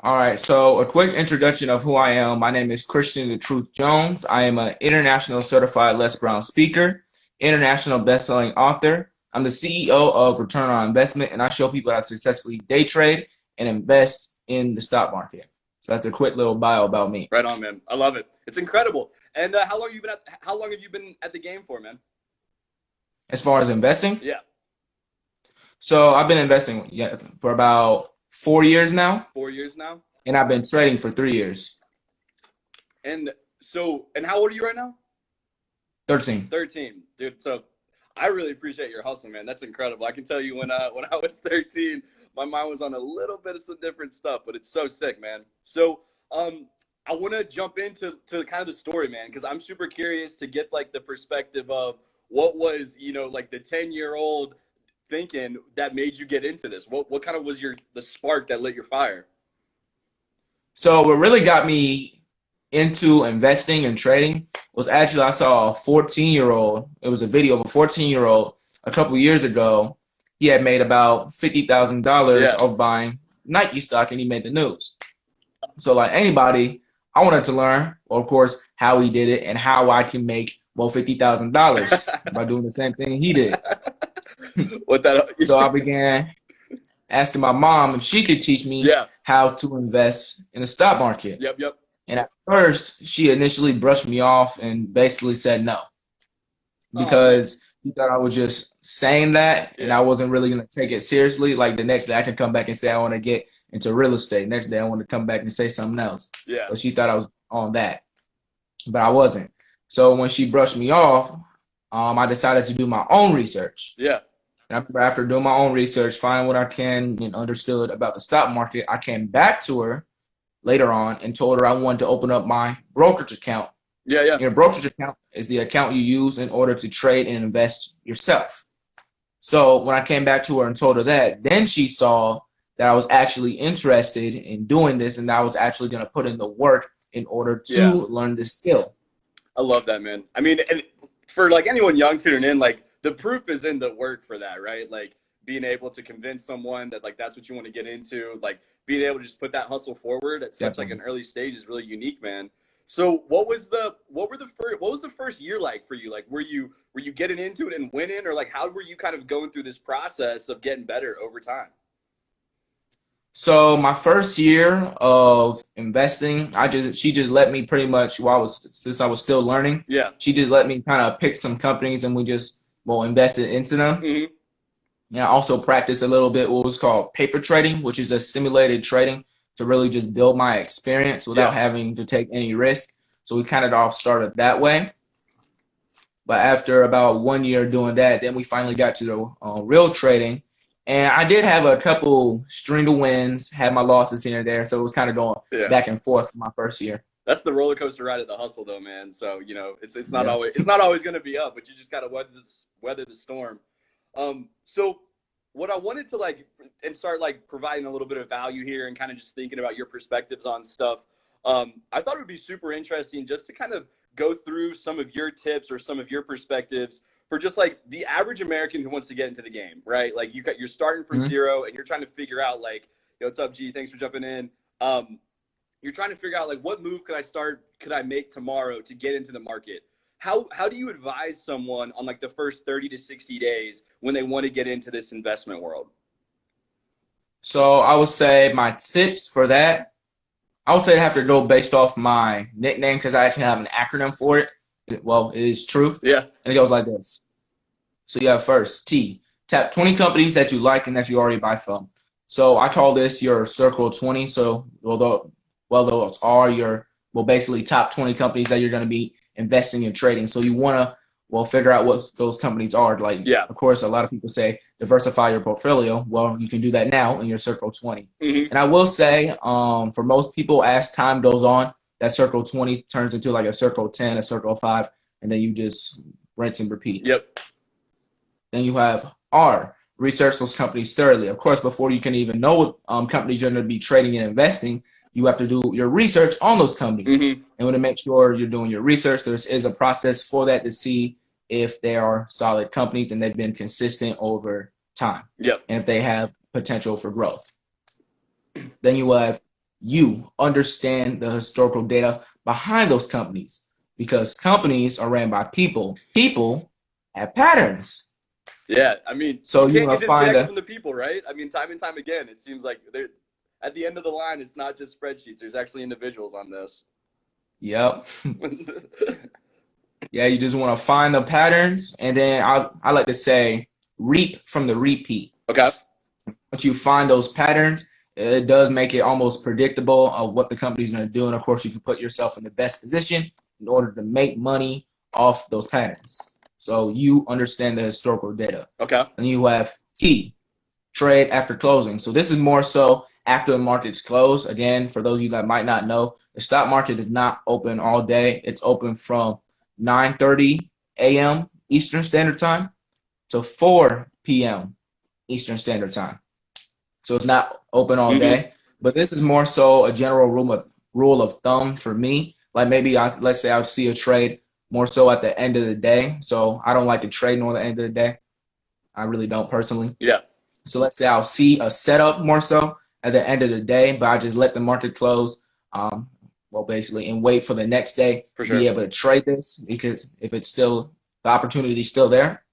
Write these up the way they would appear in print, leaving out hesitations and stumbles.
All right, so a quick introduction of who I am. My name is Christian the Truth Jones. I am an international certified Les Brown speaker, international best-selling author. I'm the CEO of Return on Investment, and I show people how to successfully day trade and invest in the stock market. So that's a quick little bio about me. Right on, man. I love it. It's incredible. And how long have you been at the game for, man? As far as investing, Yeah, so I've been investing for about 4 years now, 4 years now. and I've been trading for 3 years. And how old are you right now? 13. 13, dude. So I really appreciate your hustle, man. That's incredible. I can tell you when I was 13, my mind was on a little bit of some different stuff, but it's so sick, man. So I want to jump into kind of the story, man, because I'm super curious to get like the perspective of what was, like the 10-year-old thinking that made you get into this. What kind of was the spark that lit your fire? So what really got me into investing and trading was actually I saw a 14-year-old. It was a video of a 14-year-old a couple years ago. He had made about $50,000 Yeah. of buying Nike stock, and he made the news. So like anybody, I wanted to learn, well, of course, how he did it and how I can make $50,000 by doing the same thing he did. What that? So I began asking my mom if she could teach me Yeah. how to invest in the stock market. Yep. And at first, she initially brushed me off and basically said no Oh, man. because she thought I was just saying that and I Yeah. wasn't really going to take it seriously. Like the next day, I can come back and say I want to get into real estate. Next day, I want to come back and say something else. Yeah. So she thought I was on that, but I wasn't. So when she brushed me off, I decided to do my own research. Yeah. And after doing my own research, find what I can and understood about the stock market, I came back to her later on and told her I wanted to open up my brokerage account. Yeah. Your brokerage account is the account you use in order to trade and invest yourself. So when I came back to her and told her that, then she saw that I was actually interested in doing this and that I was actually going to put in the work in order to Yeah. learn this skill. I love that, man. I mean, and for like anyone young tuning in, like the proof is in the work for that, right? Like being able to convince someone that like that's what you want to get into, like being able to just put that hustle forward at such like Definitely. an early stage is really unique, man. So what was the first year like for you? Like were you getting into it and winning, or like how were you kind of going through this process of getting better over time? So my first year of investing, she just let me pretty much since I was still learning, Yeah. she just let me kind of pick some companies and we just invested into them. Hmm. And I also practiced a little bit what was called paper trading, which is a simulated trading to really just build my experience without Yeah. having to take any risk. So we kind of all started that way. But after about 1 year doing that, then we finally got to the real trading. And I did have a couple string of wins, had my losses here and there. So it was kind of going Yeah. back and forth my first year. That's the roller coaster ride of the hustle, though, man. So it's not Yeah. always going to be up, but you just got to weather the storm. So what I wanted to like and start like providing a little bit of value here and kind of just thinking about your perspectives on stuff. I thought it would be super interesting just to kind of go through some of your tips or some of your perspectives for just like the average American who wants to get into the game, right? Like you're starting from Mhm. zero and you're trying to figure out like, what's up, G? Thanks for jumping in. You're trying to figure out like what move could I make tomorrow to get into the market. How do you advise someone on like the first 30 to 60 days when they want to get into this investment world? So I would say my tips for that, I would say I have to go based off my nickname because I actually have an acronym for it. Well, it is truth. Yeah. And it goes like this. So you have first T. Tap 20 companies that you like and that you already buy from. So I call this your circle of 20. So those are your basically top 20 companies that you're going to be investing and trading. So you want to figure out what those companies are. Like, Yeah. of course, a lot of people say diversify your portfolio. Well, you can do that now in your circle of 20. Hmm. And I will say, for most people, as time goes on, that circle of 20 turns into like a circle of 10, a circle of 5, and then you just rinse and repeat. Yep. Then you have R, research those companies thoroughly. Of course, before you can even know what companies you're going to be trading and investing, you have to do your research on those companies. Hmm. And when to make sure you're doing your research, there is a process for that to see if they are solid companies and they've been consistent over time Yep. and if they have potential for growth. Then you have you understand the historical data behind those companies, because companies are ran by people. People have patterns. Yeah, I mean, So you you can't want get to find disconnected a, from the people, right? I mean, time and time again, it seems like they're at the end of the line. It's not just spreadsheets. There's actually individuals on this. yep. Yeah, you just want to find the patterns, and then I like to say reap from the repeat. Okay, Once you find those patterns, it does make it almost predictable of what the company's going to do. And of course, you can put yourself in the best position in order to make money off those patterns. So you understand the historical data. okay, And you have T, trade after closing. So this is more so after the market's closed. Again, for those of you that might not know, the stock market is not open all day. It's open from 9:30 a.m. Eastern Standard Time to 4 p.m. Eastern Standard Time. So it's not open all mm-hmm. day. But this is more so a general rule of thumb for me. Like maybe let's say I see a trade more so at the end of the day. So I don't like to trade on the end of the day. I really don't personally. Yeah, So let's say I'll see a setup more so at the end of the day, but I just let the market close, well, basically, and wait for the next day for to be sure. able to trade this, because if it's still, the opportunity is still there.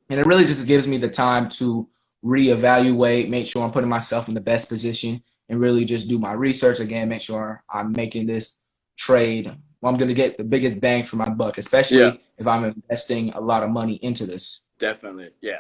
And it really just gives me the time to reevaluate, make sure I'm putting myself in the best position, and really just do my research again, make sure I'm making this trade. Well, I'm going to get the biggest bang for my buck, Yeah, especially if I'm investing a lot of money into this. definitely. Yeah.